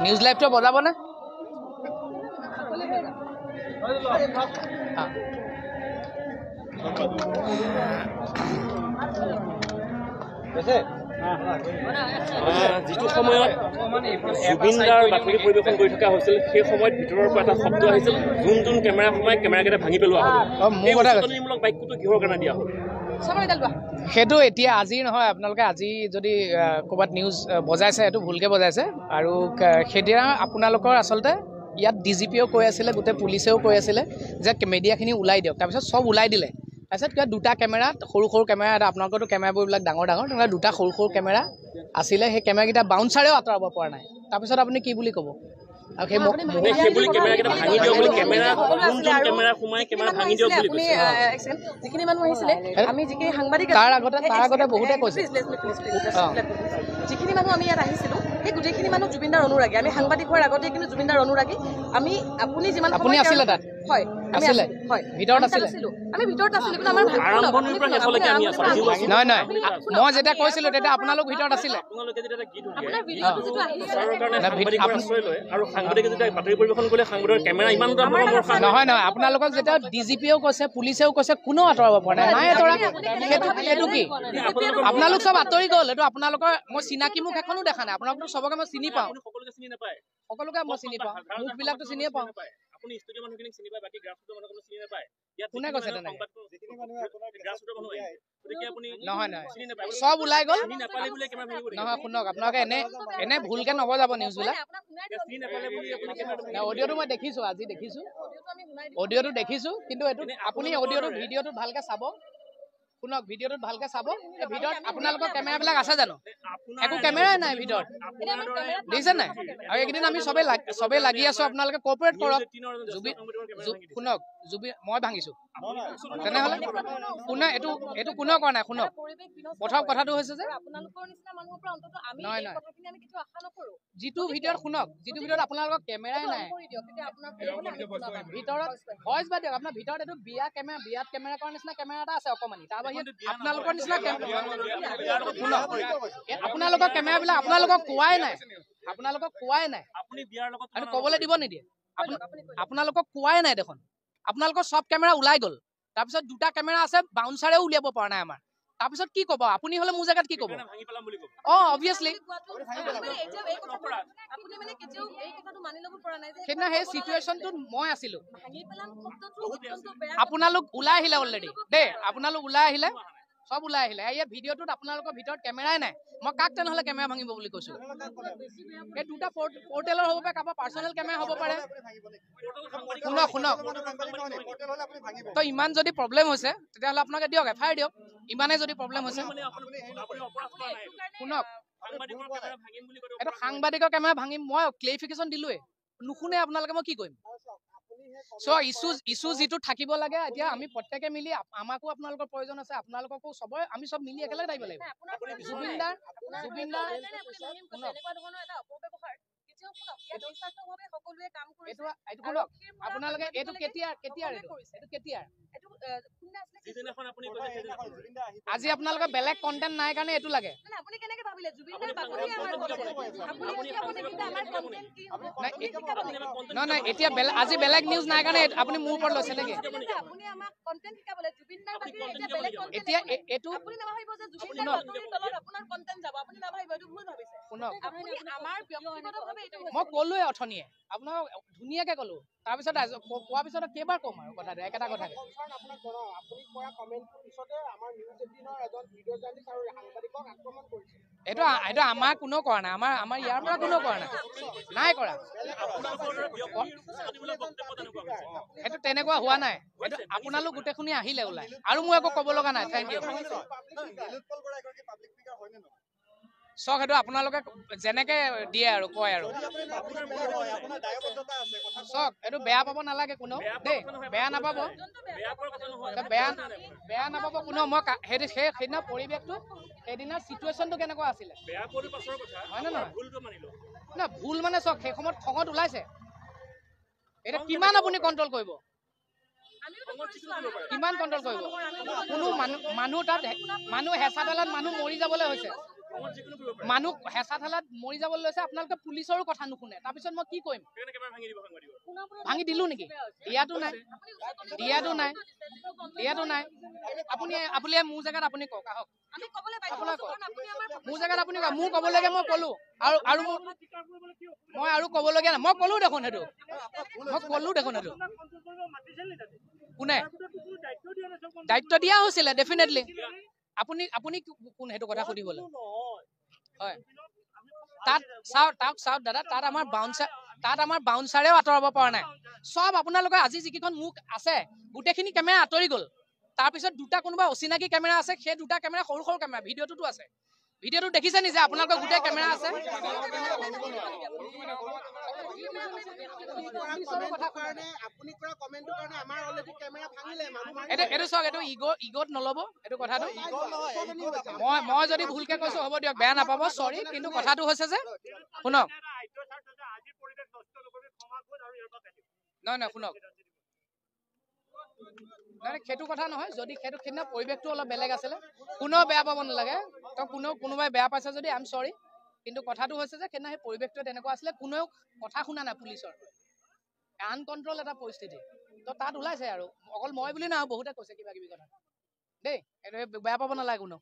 news লাইভটো বজাব না যিটো সময়ত জুবিনদাৰ বাতৰি পৰিৱেশন কৰি থকা হৈছিল সেই সময়ত ভিতৰৰ পৰা এটা শব্দ আহিছিল যোন কেমেৰা সোমাই কেমেৰাকেইটা ভাঙি পেলোৱা হ'ব বাক্যটো কিহৰ কাৰণে দিয়া হ'ল সেইটো এতিয়া আজি নহয় আপোনালোকে আজি যদি ক'ৰবাত নিউজ বজাইছে সেইটো ভুলকৈ বজাইছে আৰু সেইদিনা আপোনালোকৰ আচলতে ইয়াত DGPও কৈ আছিলে গোটেই পুলিচেও কৈ আছিলে যে মিডিয়াখিনি ওলাই দিয়ক তাৰপিছত চব ওলাই দিলে তাৰপিছত কিবা দুটা কেমেৰা সৰু কেমেৰা এটা আপোনালোকৰতো কেমেৰাবোৰ এইবিলাক ডাঙৰ তেনেকুৱা দুটা সৰু কেমেৰা আছিলে সেই কেমেৰাকেইটা বাউন্সাৰেও আঁতৰাব পৰা নাই তাৰপিছত আপুনি কি বুলি ক'ব আৰু যিখিনি মানুহ আহিছিলে আমি যিখিনি সাংবাদিক তাৰ আগতে বহুতে কৈছে যিখিনি মানুহ আমি ইয়াত আহিছিলোঁ সেই গোটেইখিনি মানুহ জুবিনদাৰ অনুৰাগী আমি সাংবাদিক হোৱাৰ আগতে কিন্তু জুবিনদাৰ অনুৰাগী আমি আপুনি যিমান আপুনি আছিলে তাত হয় আছিলে হয় ভিতৰত আছিলে আমি ভিতৰত আছিলোঁ কিন্তু আমাৰ নহয় মই যেতিয়া কৈছিলোঁ তেতিয়া আপোনালোক ভিতৰত আছিলে নহয় আপোনালোকক যেতিয়া DGPও কৈছে পুলিচেও কৈছে কোনো আঁতৰাব পৰা নাই আঁতৰা সেইটো কি আপোনালোক চব আঁতৰি গ'ল এইটো আপোনালোকৰ মই চিনাকি মুখ এখনো দেখা নাই আপোনালোকতো চবকে মই চিনি পাওঁ সকলোকে মই চিনি পাওঁ মুখবিলাকতো চিনিয়ে পাওঁ আপুনি ষ্টুডিঅ' মানুহখিনিক চিনি পায় বাকি গ্ৰাফিকৰ মানুহক চিনি নাপায় কোনে কৈছে তেনেকৈ নহয় চব ওলাই গ'ল নহয় শুনক আপোনালোকে এনে ভুলকে নবজাব নিউজবিলাক অডিঅ'টো মই দেখিছোঁ আজি দেখিছোঁ অডিঅ'টো দেখিছোঁ কিন্তু এইটো আপুনি অডিঅ'টো ভিডিঅ'টো ভালকৈ চাব শুনক ভিডিঅ'টোত ভালকৈ চাব ভিতৰত আপোনালোকৰ কেমেৰাবিলাক আছে জানো একো কেমেৰাই নাই ভিতৰত দেখিছে নাই আৰু এইকেইদিন আমি চবেই লাগি আছোঁ আপোনালোকে কৰ্পৰেট কৰক শুনক মই ভাঙিছোঁ তেনেহ'লে কোনে এইটো কোনেও কৰা নাই শুনক প্ৰথম কথাটো হৈছে যে নহয় যিটো ভিডিঅ'ত শুনক যিটো ভিডিঅ'ত আপোনালোকৰ কেমেৰাই নাই ভিতৰত ভইচ বা দিয়ক আপোনাৰ ভিতৰত এইটো বিয়াত কেমেৰা কৰাৰ নিচিনা কেমেৰা এটা আছে অকণমানি তাৰ বাহিৰে আপোনালোকৰ নিচিনা আপোনালোকৰ কেমেৰাবিলাক আপোনালোকক কোৱাই নাই আপুনি ক'বলৈ দিব নিদিয়ে আপোনালোকক কোৱাই নাই দেখোন আপোনালোকৰ চব কেমেৰা ওলাই গ'ল তাৰপিছত দুটা কেমেৰা আছে বাউন্সাৰেও উলিয়াব পৰা নাই আমাৰ তাৰপিছত কি ক'ব আপুনি হ'লে মোৰ জেগাত কি ক'ব অবভিয়াছলি সেইদিনা সেই চিটুৱেশ্যনটোত মই আছিলোঁ আপোনালোক ওলাই আহিলে অলৰেডি দেই আপোনালোক ওলাই আহিলে চব ওলাই আহিলে ইয়াত ভিডিঅ'টোত আপোনালোকৰ ভিতৰত কেমেৰাই নাই মই কাক তেনেহ'লে কেমেৰা ভাঙিব বুলি কৈছোঁ এই দুটা পৰ্টেলৰ হ'ব পাৰে কাৰোবাৰ পাৰ্চনেল কেমেৰা হ'ব পাৰে শুনক তো ইমান যদি প্ৰব্লেম হৈছে তেতিয়াহ'লে আপোনালোকে দিয়ক FIR দিয়ক ইমানে যদি প্ৰব্লেম হৈছে শুনক এইটো সাংবাদিকৰ কেমেৰা ভাঙিম মই ক্লেৰিফিকেশ্যন দিলোঁৱেই নুশুনে আপোনালোকে মই কি কৰিম ইছ্যু যিটো থাকিব লাগে এতিয়া আমি প্ৰত্যেকে মিলি আমাকো আপোনালোকৰ প্ৰয়োজন আছে আপোনালোককো চবৰে আমি চব মিলি একেলগে থাকিব লাগিব জুবিনদাৰ আপোনালোকে এইটো কেতিয়া আজি আপোনালোকৰ বেলেগ কণ্টেণ্ট নাই কাৰণে এইটো লাগে নহয় এতিয়া আজি বেলেগ নিউজ নাই কাৰণে আপুনি মোৰ ওপৰত লৈছে নেকি এতিয়া এইটো মই ক'লোৱে অথনিয়ে আপোনাক ধুনীয়াকে ক'লো তাৰপিছত কোৱাৰ পিছত কেইবাৰ ক'ম আৰু কথাটো একেটা কথাকে এইটো আমাৰ কোনেও কৰা নাই আমাৰ ইয়াৰ পৰা কোনেও কৰা নাই কৰা সেইটো তেনেকুৱা হোৱা নাই এইটো আপোনালোক গোটেইখিনি আহিলে ওলাই আৰু মোৰ একো ক'ব লগা নাই থেংক ইউ চক সেইটো আপোনালোকে যেনেকে দিয়ে আৰু কয় আৰু চক এইটো বেয়া পাব নালাগে কোনেও দেই বেয়া নাপাব কোনেও মই সেইদিনা পৰিৱেশটো সেইদিনা চিটুৱেশ্যনটো কেনেকুৱা আছিলে হয় নে নহয় না ভুল মানে চক সেই সময়ত খঙত ওলাইছে এটা কিমান আপুনি কণ্ট্ৰল কৰিব কিমান কণ্ট্ৰল কৰিব কোনো মানুহ তাত মানুহ হেঁচা ঠেলাত মানুহ মৰি যাবলৈ হৈছে মানুহ হেঁচা ঠেলাত মৰি যাবলৈ লৈছে আপোনালোকে পুলিচৰো কথা নুশুনে তাৰপিছত মই কি কৰিম ভাঙি দিলো নেকি দিয়াটো নাই আপুনি মোৰ জেগাত আপুনি কওক আহক মোৰ জেগাত আপুনি কওক মোৰ ক'বলৈকে মই ক'লো আৰু মই আৰু ক'বলগীয়া নাই মই ক'লো দেখোন সেইটো কোনে দায়িত্ব দিয়া হৈছিলে ডেফিনেটলি আপুনি কোন সেইটো কথা সুধিবলৈ হয় তাত চাওক দাদা তাত আমাৰ বাউন্সাৰেও আঁতৰাব পৰা নাই চব আপোনালোকৰ আজি যিকেইখন মুখ আছে গোটেইখিনি কেমেৰা আঁতৰি গ'ল তাৰপিছত দুটা কোনোবা অচিনাকি কেমেৰা আছে সেই দুটা কেমেৰা সৰু সৰু কেমেৰা ভিডিঅ'টোতো আছে ভিডিঅ'টো দেখিছে নিজে আপোনালোকৰ গোটেই কেমেৰা আছে এইটো চাওক এইটো ইগত নল'ব এইটো কথাটো মই যদি ভুলকে কৈছো হ'ব দিয়ক বেয়া নাপাব চৰি কিন্তু কথাটো হৈছে যে শুনক নহয় শুনক সেইটো কথা নহয় যদি সেইটো সেইদিনা পৰিৱেশটো অলপ বেলেগ আছিলে কোনেও বেয়া পাব নালাগে তো কোনোবাই বেয়া পাইছে যদি আই এম চৰি কিন্তু কথাটো হৈছে যে সেইদিনা সেই পৰিৱেশটো তেনেকুৱা আছিলে কোনেও কথা শুনা নাই পুলিচৰ আনকণ্ট্ৰল এটা পৰিস্থিতি তো তাত ওলাইছে আৰু অকল মই বুলি নহয় বহুতে কৈছে কিবা কিবি কথা দেই এইটো বেয়া পাব নালাগে কোনেও